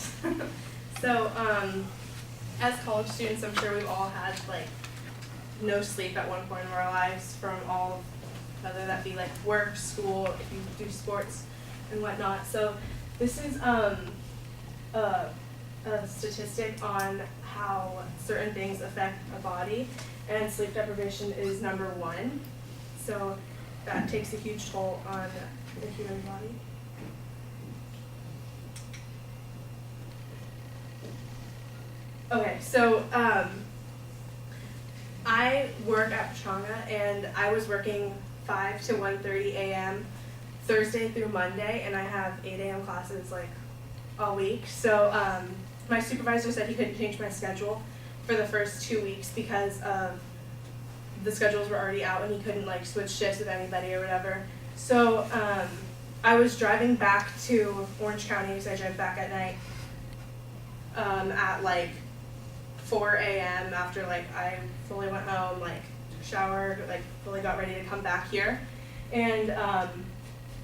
guess. So, as college students, I'm sure we've all had like no sleep at one point in our lives from all, whether that be like work, school, if you do sports and whatnot. So this is a statistic on how certain things affect a body, and sleep deprivation is number 1. So that takes a huge toll on the human body. Okay, so I work at Pechanga, and I was working 5 to 1:30 a.m. Thursday through Monday, and I have 8 a.m. classes like all week. So my supervisor said he couldn't change my schedule for the first 2 weeks because of the schedules were already out, and he couldn't like switch shifts with anybody or whatever. So I was driving back to Orange County, because I drive back at night, at like 4 a.m. after like I fully went home, like showered, like fully got ready to come back here. And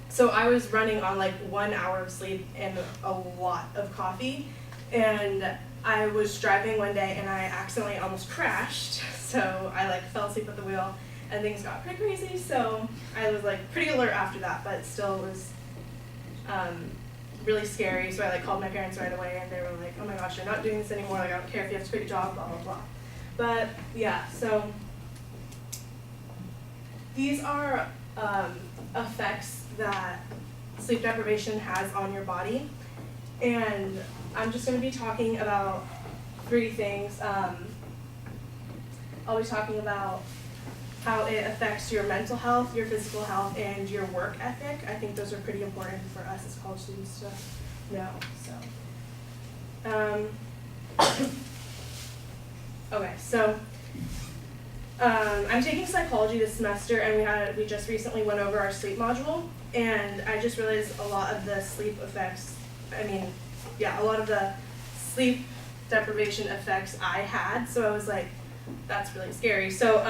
so I was running on like 1 hour of sleep and a lot of coffee. And I was driving one day and I accidentally almost crashed. So I like fell asleep at the wheel and things got pretty crazy. So I was like pretty alert after that, but still was really scary. So I like called my parents right away, and they were like, oh my gosh, you're not doing this anymore. Like, I don't care if you have to quit your job, blah, blah, blah. But yeah, so these are effects that sleep deprivation has on your body. And I'm just going to be talking about 3 things. I'll be talking about how it affects your mental health, your physical health, and your work ethic. I think those are pretty important for us as college students to know. So, okay, so I'm taking psychology this semester, and we just recently went over our sleep module, and I just realized a lot of the sleep effects. A lot of the sleep deprivation effects I had. So I was like, that's really scary. So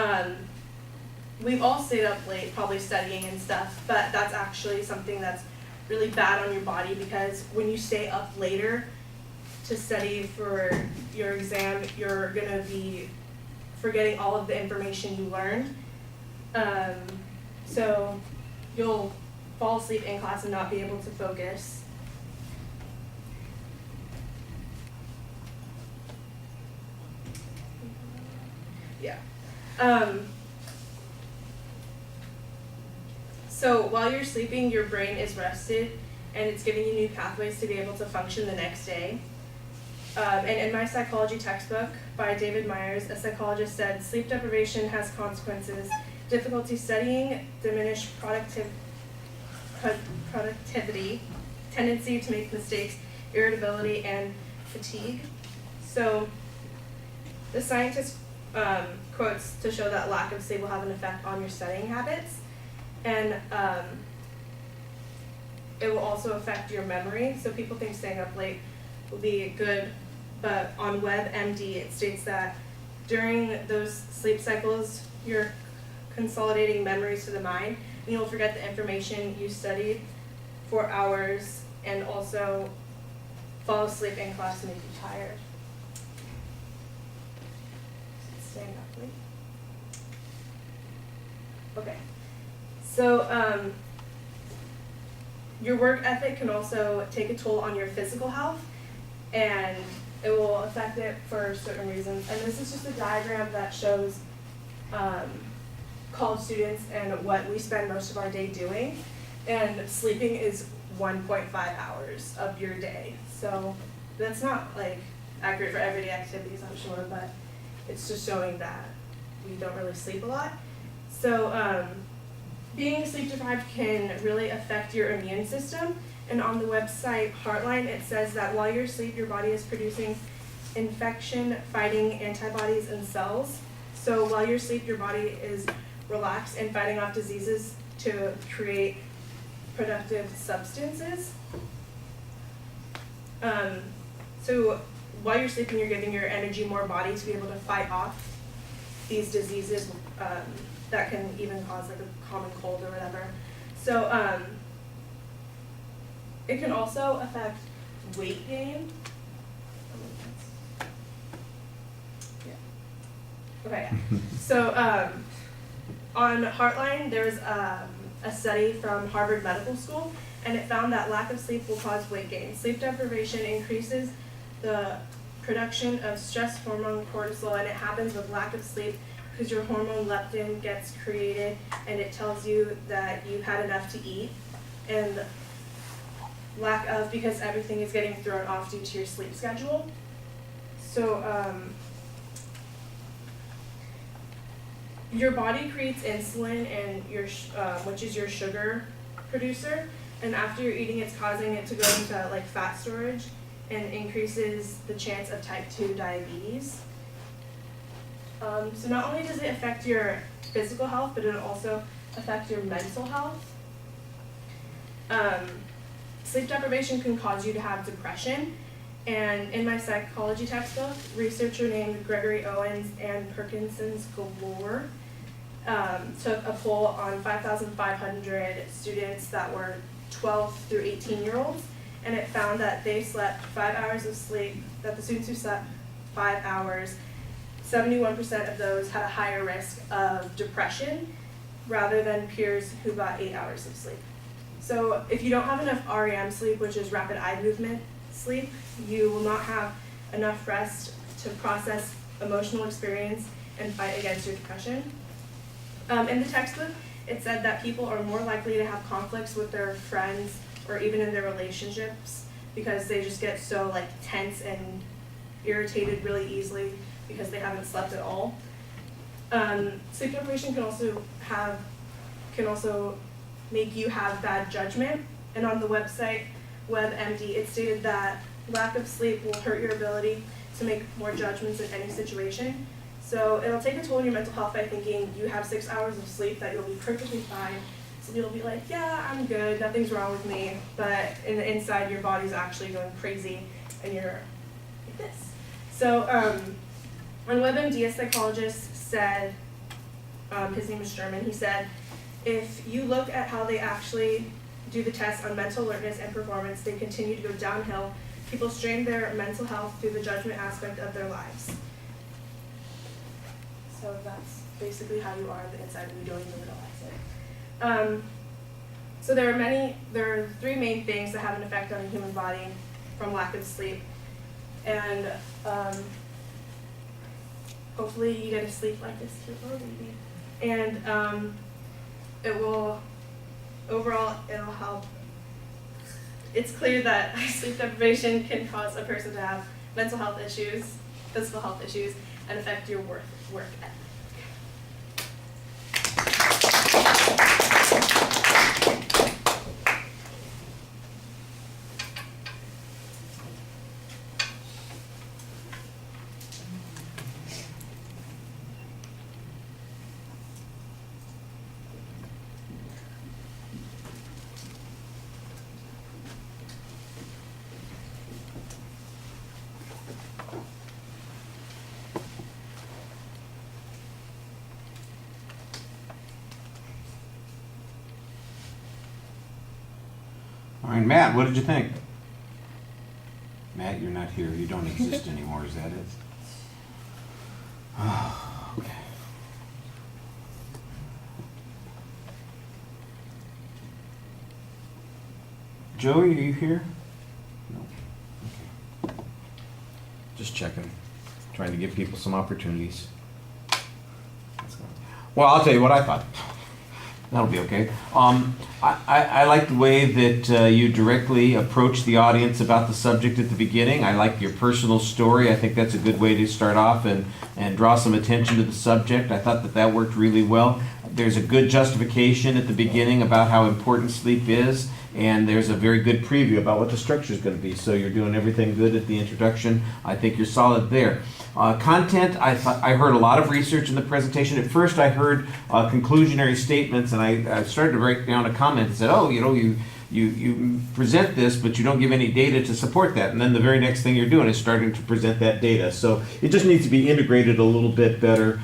we've all stayed up late, probably studying and stuff, but that's actually something that's really bad on your body, because when you stay up later to study for your exam, you're going to be forgetting all of the information you learned. So you'll fall asleep in class and not be able to focus. Yeah. So while you're sleeping, your brain is rested, and it's giving you new pathways to be able to function the next day. And in my psychology textbook by David Myers, a psychologist said, sleep deprivation has consequences: difficulty studying, diminished productivity, tendency to make mistakes, irritability, and fatigue. So the scientist quotes to show that lack of sleep will have an effect on your studying habits, and it will also affect your memory. So people think staying up late will be good, but on WebMD it states that during those sleep cycles, you're consolidating memories to the mind, and you'll forget the information you studied for hours, and also fall asleep in class and make you tired. Staying up late. Okay, so your work ethic can also take a toll on your physical health, and it will affect it for certain reasons. And this is just a diagram that shows college students and what we spend most of our day doing. And sleeping is 1.5 hours of your day. So that's not like accurate for everyday activities, I'm sure, but it's just showing that we don't really sleep a lot. So being sleep deprived can really affect your immune system. And on the website Heartline, it says that while you're asleep, your body is producing infection-fighting antibodies and cells. So while you're asleep, your body is relaxed and fighting off diseases to create productive substances. So while you're sleeping, you're giving your energy more body to be able to fight off these diseases that can even cause like a common cold or whatever. So it can also affect weight gain. Okay, so on Heartline, there was a study from Harvard Medical School, and it found that lack of sleep will cause weight gain. Sleep deprivation increases the production of stress hormone cortisol, and it happens with lack of sleep because your hormone leptin gets created, and it tells you that you've had enough to eat, and lack of because everything is getting thrown off due to your sleep schedule. So your body creates insulin, and which is your sugar producer, and after you're eating, it's causing it to go into like fat storage and increases the chance of type 2 diabetes. So not only does it affect your physical health, but it'll also affect your mental health. Sleep deprivation can cause you to have depression, and in my psychology textbook, researcher named Gregory Owens and Perkinson's Galore took a poll on 5,500 students that were 12 through 18-year-olds, and it found that they slept 5 hours of sleep, that the students who slept 5 hours, 71% of those had a higher risk of depression rather than peers who got 8 hours of sleep. So if you don't have enough REM sleep, which is rapid eye movement sleep, you will not have enough rest to process emotional experience and fight against your depression. In the textbook, it said that people are more likely to have conflicts with their friends or even in their relationships because they just get so like tense and irritated really easily because they haven't slept at all. Sleep deprivation can also make you have bad judgment, and on the website WebMD, it stated that lack of sleep will hurt your ability to make more judgments in any situation. So it'll take a toll on your mental health by thinking you have 6 hours of sleep, that you'll be perfectly fine. So you'll be like, yeah, I'm good, nothing's wrong with me. But in the inside, your body's actually going crazy and you're like this. So on WebMD, a psychologist said, his name is Sherman, he said, if you look at how they actually do the tests on mental alertness and performance, they continue to go downhill. People strain their mental health through the judgment aspect of their lives. So that's basically how you are on the inside when you don't even realize it. So there are 3 main things that have an effect on the human body from lack of sleep. And hopefully you get to sleep like this to your baby. And it'll help. It's clear that sleep deprivation can cause a person to have mental health issues, physical health issues, and affect your work ethic. All right, Matt, what did you think? Matt, you're not here. You don't exist anymore, is that it? Oh, okay. Joey, are you here? No. Okay. Just checking. Trying to give people some opportunities. Well, I'll tell you what I thought. That'll be okay. I like the way that you directly approach the audience about the subject at the beginning. I like your personal story. I think that's a good way to start off and draw some attention to the subject. I thought that worked really well. There's a good justification at the beginning about how important sleep is, and there's a very good preview about what the structure is going to be. So you're doing everything good at the introduction. I think you're solid there. Content, I heard a lot of research in the presentation. At first I heard conclusionary statements, and I started to write down a comment and said, oh, you present this, but you don't give any data to support that. And then the very next thing you're doing is starting to present that data. So it just needs to be integrated a little bit better.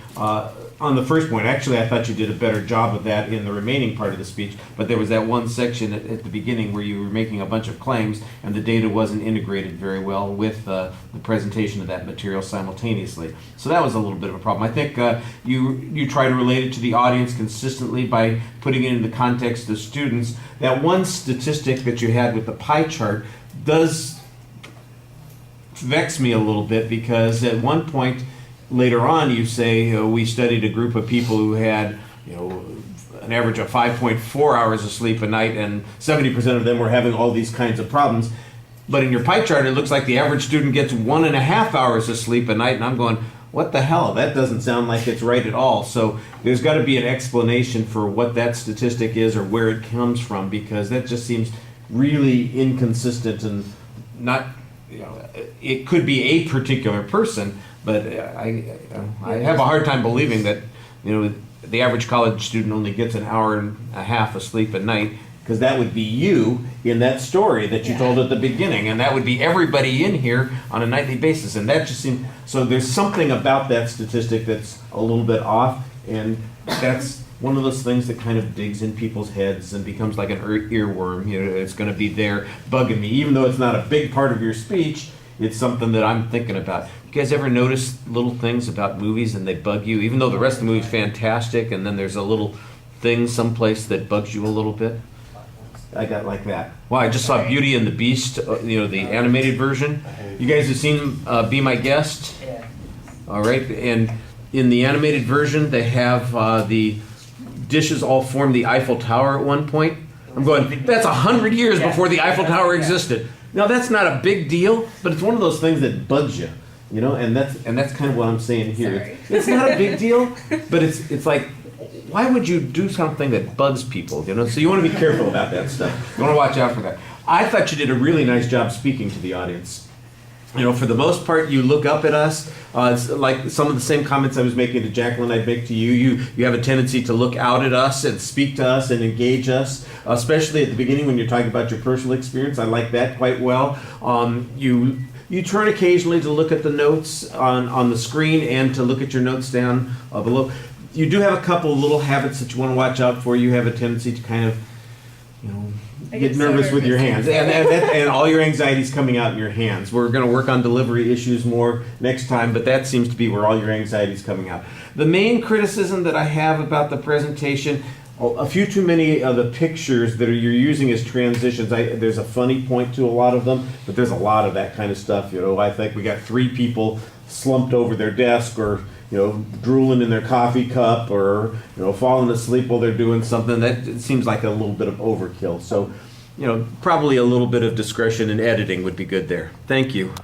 on the first point, actually, I thought you did a better job of that in the remaining part of the speech, but there was that one section at the beginning where you were making a bunch of claims and the data wasn't integrated very well with the presentation of that material simultaneously. So that was a little bit of a problem. I think you try to relate it to the audience consistently by putting it in the context of students. That one statistic that you had with the pie chart does vex me a little bit, because at one point later on you say we studied a group of people who had an average of 5.4 hours of sleep a night, and 70% of them were having all these kinds of problems. But in your pie chart, it looks like the average student gets 1.5 hours of sleep a night, and I'm going, what the hell? That doesn't sound like it's right at all. So there's got to be an explanation for what that statistic is or where it comes from, because that just seems really inconsistent and not, it could be a particular person, but I have a hard time believing that, the average college student only gets an hour and a half of sleep a night, because that would be you in that story that you told at the beginning, and that would be everybody in here on a nightly basis, and that just seems, so there's something about that statistic that's a little bit off, and that's one of those things that kind of digs in people's heads and becomes like an earworm. It's going to be there bugging me, even though it's not a big part of your speech. It's something that I'm thinking about. You guys ever notice little things about movies and they bug you, even though the rest of the movie's fantastic, and then there's a little thing someplace that bugs you a little bit? I got like that. Well, I just saw Beauty and the Beast, the animated version. You guys have seen Be My Guest? Yeah. All right, and in the animated version, they have the dishes all form the Eiffel Tower at one point. I'm going, that's 100 years before the Eiffel Tower existed. Now, that's not a big deal, but it's one of those things that bugs you, and that's kind of what I'm saying here. Sorry. It's not a big deal, but it's like, why would you do something that bugs people, So you want to be careful about that stuff. You want to watch out for that. I thought you did a really nice job speaking to the audience. For the most part, you look up at us. It's like some of the same comments I was making to Jacqueline, I'd make to you. You have a tendency to look out at us and speak to us and engage us, especially at the beginning when you're talking about your personal experience. I like that quite well. You turn occasionally to look at the notes on the screen and to look at your notes down below. You do have a couple of little habits that you want to watch out for. You have a tendency to kind of, get nervous with your hands, and all your anxiety's coming out in your hands. We're going to work on delivery issues more next time, but that seems to be where all your anxiety's coming out. The main criticism that I have about the presentation, a few too many of the pictures that you're using as transitions. There's a funny point to a lot of them, but there's a lot of that kind of stuff. I think we got 3 people slumped over their desk, or drooling in their coffee cup, or falling asleep while they're doing something. That seems like a little bit of overkill. So, probably a little bit of discretion in editing would be good there. Thank you.